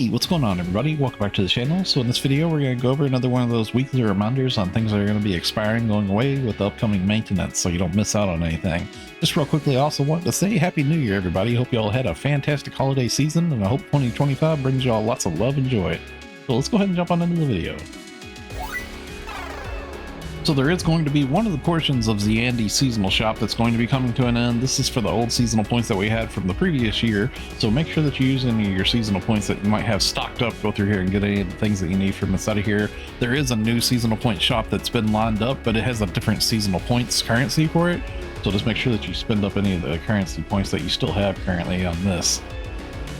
Hey, what's going on everybody? Welcome back to the channel. So in this video, we're going to go over another one of those weekly reminders on things that are going to be expiring, going away with the upcoming maintenance, so you don't miss out on anything. Just real quickly, I also want to say Happy New Year, everybody. Hope you all had a fantastic holiday season, and I hope 2025 brings you all lots of love and joy. So let's go ahead and jump on into the video. So there is going to be one of the portions of the Andy seasonal shop that's going to be coming to an end. This is for the old seasonal points that we had from the previous year. So make sure that you use any of your seasonal points that you might have stocked up. Go through here and get any of the things that you need from inside of here. There is a new seasonal point shop that's been lined up, but it has a different seasonal points currency for it. So just make sure that you spend up any of the currency points that you still have currently on this.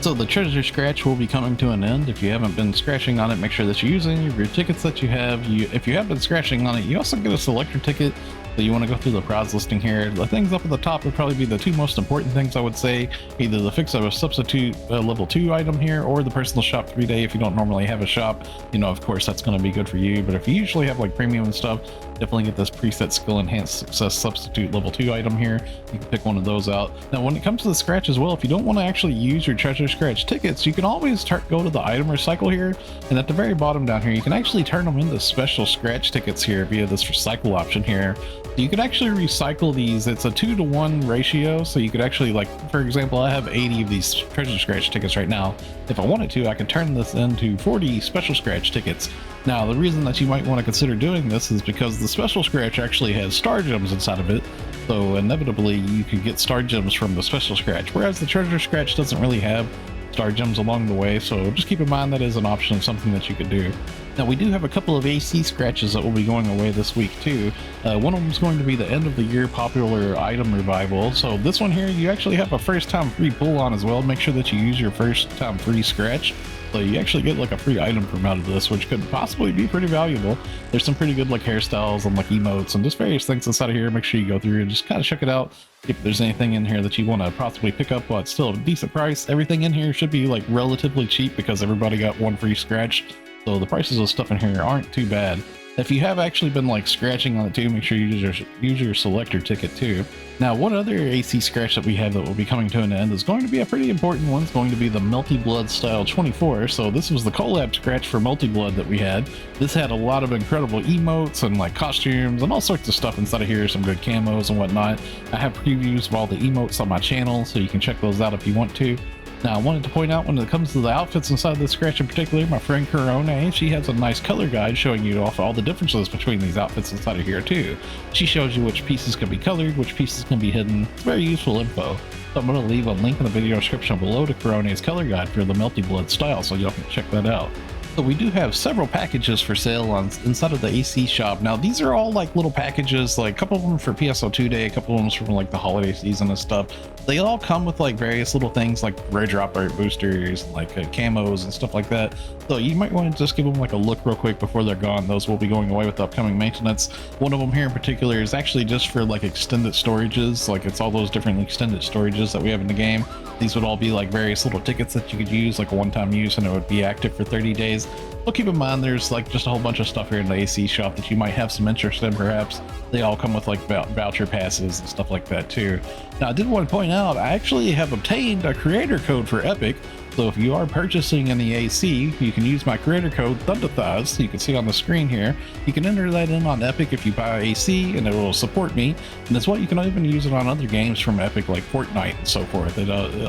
So the treasure scratch will be coming to an end. If you haven't been scratching on it, make sure that you're using your tickets that you have. If you have been scratching on it, you also get a selector ticket. So you want to go through the prize listing here. The things up at the top would probably be the two most important things, I would say. Either the fix of a substitute level 2 item here, or the personal shop 3-day if you don't normally have a shop. You know, of course, that's going to be good for you. But if you usually have like premium and stuff, definitely get this preset skill enhanced success substitute level 2 item here. You can pick one of those out. Now, when it comes to the scratch as well, if you don't want to actually use your treasure scratch tickets, you can always go to the item recycle here. And at the very bottom down here, you can actually turn them into special scratch tickets here via this recycle option here. You can actually recycle these. It's a 2-to-1 ratio, so you could actually, like, for example, I have 80 of these treasure scratch tickets right now. If I wanted to, I could turn this into 40 special scratch tickets. Now, the reason that you might want to consider doing this is because the special scratch actually has star gems inside of it, so inevitably you could get star gems from the special scratch, whereas the treasure scratch doesn't really have star gems along the way. So just keep in mind that is an option of something that you could do. Now, we do have a couple of AC scratches that will be going away this week too. One of them is going to be the end of the year popular item revival. So this one here, you actually have a first time free pull on as well. Make sure that you use your first time free scratch. So you actually get like a free item from out of this, which could possibly be pretty valuable. There's some pretty good like hairstyles and like emotes and just various things inside of here. Make sure you go through and just kind of check it out. If there's anything in here that you want to possibly pick up, but still a decent price. Everything in here should be like relatively cheap because everybody got one free scratch. So the prices of stuff in here aren't too bad. If you have actually been like scratching on it too, make sure you use your selector ticket too. Now, one other AC scratch that we have that will be coming to an end is going to be a pretty important one. It's going to be the Melty Blood Style 24. So this was the collab scratch for Melty Blood that we had. This had a lot of incredible emotes and like costumes and all sorts of stuff inside of here, some good camos and whatnot. I have previews of all the emotes on my channel, so you can check those out if you want to. Now, I wanted to point out when it comes to the outfits inside this scratch in particular, my friend Corona, she has a nice color guide showing you off all the differences between these outfits inside of here too. She shows you which pieces can be colored, which pieces can be hidden. It's very useful info. So I'm going to leave a link in the video description below to Corona's color guide for the Melty Blood style, so y'all can check that out. So we do have several packages for sale inside of the AC shop. Now, these are all like little packages, like a couple of them for PSO2 day, a couple of them from like the holiday season and stuff. They all come with like various little things like rare drop rate boosters, like camos and stuff like that. So you might want to just give them like a look real quick before they're gone. Those will be going away with the upcoming maintenance. One of them here in particular is actually just for like extended storages. Like it's all those different extended storages that we have in the game. These would all be like various little tickets that you could use, like a one-time use, and it would be active for 30 days. But keep in mind, there's like just a whole bunch of stuff here in the AC shop that you might have some interest in, perhaps. They all come with like voucher passes and stuff like that too. Now, I did want to point out, I actually have obtained a creator code for Epic. So if you are purchasing in the AC, you can use my creator code THUNDATHIGHS. You can see on the screen here. You can enter that in on Epic if you buy AC, and it will support me. And as well, you can even use it on other games from Epic like Fortnite and so forth.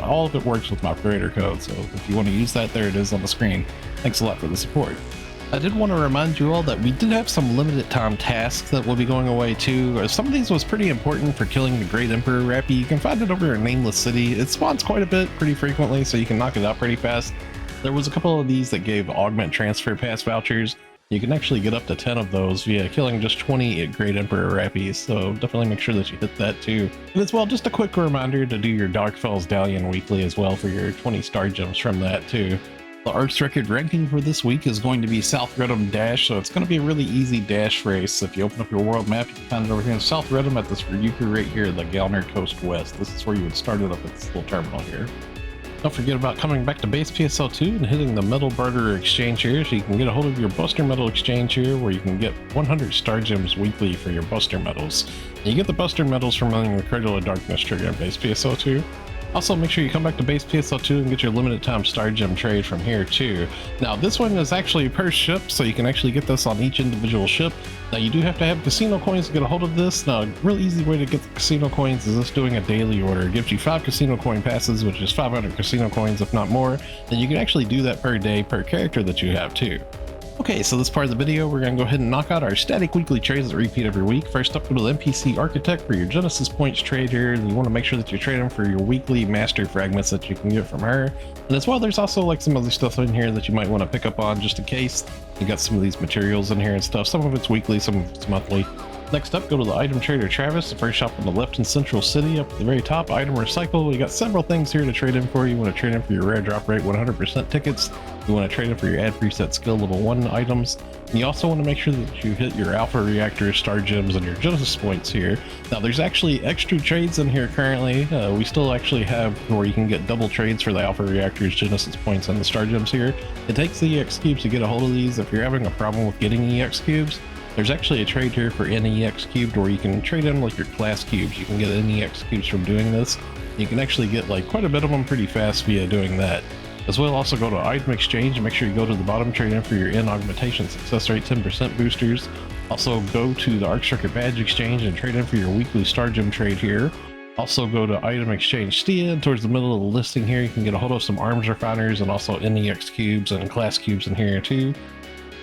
All of it works with my creator code. So if you want to use that, there it is on the screen. Thanks a lot for the support. I did want to remind you all that we did have some limited time tasks that will be going away too. Some of these was pretty important for killing the Great Emperor Rappy. You can find it over in Nameless City. It spawns quite a bit, pretty frequently, so you can knock it out pretty fast. There was a couple of these that gave augment transfer pass vouchers. You can actually get up to 10 of those via killing just 20 Great Emperor Rappies, so definitely make sure that you hit that too. And as well, just a quick reminder to do your Darkfell's Dallion weekly as well for your 20 star gems from that too. The Arks record ranking for this week is going to be South Redham Dash, so it's going to be a really easy dash race. If you open up your world map, you can find it over here in South Redham at this Ryuku right here, the Galner Coast West. This is where you would start it up at this little terminal here. Don't forget about coming back to base PSO2 and hitting the metal barter exchange here, so you can get a hold of your Buster Metal exchange here, where you can get 100 star gems weekly for your Buster Medals. And you get the Buster Medals from running the Cradle of Darkness trigger in base PSO2. Also, make sure you come back to base PSO2 and get your limited time star gem trade from here too. Now, this one is actually per ship, so you can actually get this on each individual ship. Now, you do have to have casino coins to get a hold of this. Now, a real easy way to get the casino coins is just doing a daily order. It gives you 5 casino coin passes, which is 500 casino coins, if not more. And you can actually do that per day, per character that you have too. Okay, so this part of the video, we're going to go ahead and knock out our static weekly trades that repeat every week. First up, go to the NPC Architect for your Genesis points trade here. You want to make sure that you're trading for your weekly master fragments that you can get from her. And as well, there's also like some other stuff in here that you might want to pick up on just in case. You got some of these materials in here and stuff. Some of it's weekly, some of it's monthly. Next up, go to the item trader Travis, the first shop on the left in Central City. Up at the very top, item recycle. You got several things here to trade in for. You want to trade in for your rare drop rate 100% tickets. You want to trade in for your add preset skill level 1 items. And you also want to make sure that you hit your alpha reactors, star gems, and your Genesis points here. Now, there's actually extra trades in here currently. We still actually have where you can get double trades for the alpha reactors, Genesis points, and the star gems here. It takes the EX cubes to get a hold of these. If you're having a problem with getting EX cubes, there's actually a trade here for NEX cubed where you can trade in like your class cubes. You can get NEX cubes from doing this. You can actually get like quite a bit of them pretty fast via doing that. As well, also go to item exchange and make sure you go to the bottom, trade in for your N augmentation success rate 10% boosters. Also go to the Arks Circuit badge exchange and trade in for your weekly star gem trade here. Also go to item exchange Stia, and towards the middle of the listing here you can get a hold of some arms refiners and also NEX cubes and class cubes in here too.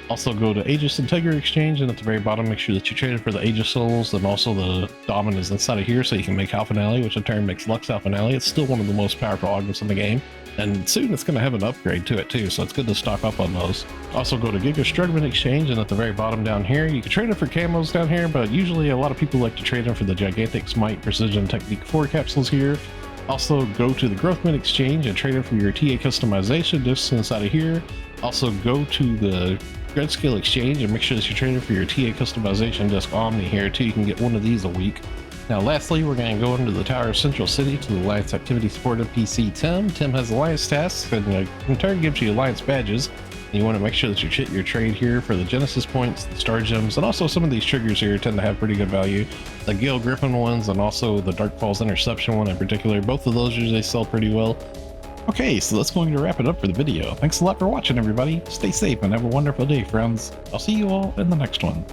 Also go to Aegis Integra Exchange, and at the very bottom make sure that you trade it for the Aegis Souls, and also the Domin is inside of here so you can make Halfinale, which in turn makes Lux Halfinale. It's still one of the most powerful augments in the game, and soon it's going to have an upgrade to it too, so it's good to stock up on those. Also go to Giga Strugman Exchange, and at the very bottom down here you can trade it for camos down here, but usually a lot of people like to trade them for the Gigantic Smite Precision Technique 4 capsules here. Also go to the Growthman Exchange and trade it for your TA customization discs inside of here. Also go to the Red Scale Exchange and make sure that you're trading for your TA customization disc Omni here too. You can get one of these a week. Now lastly, we're going to go into the Tower of Central City to the Alliance Activity Support NPC Tim. Tim has Alliance tasks and in turn gives you Alliance badges. And you want to make sure that you hit your trade here for the Genesis points, the Star Gems, and also some of these triggers here tend to have pretty good value. The Gale Griffin ones and also the Dark Falls Interception one in particular, both of those usually sell pretty well. Okay, so that's going to wrap it up for the video. Thanks a lot for watching, everybody. Stay safe and have a wonderful day, friends. I'll see you all in the next one.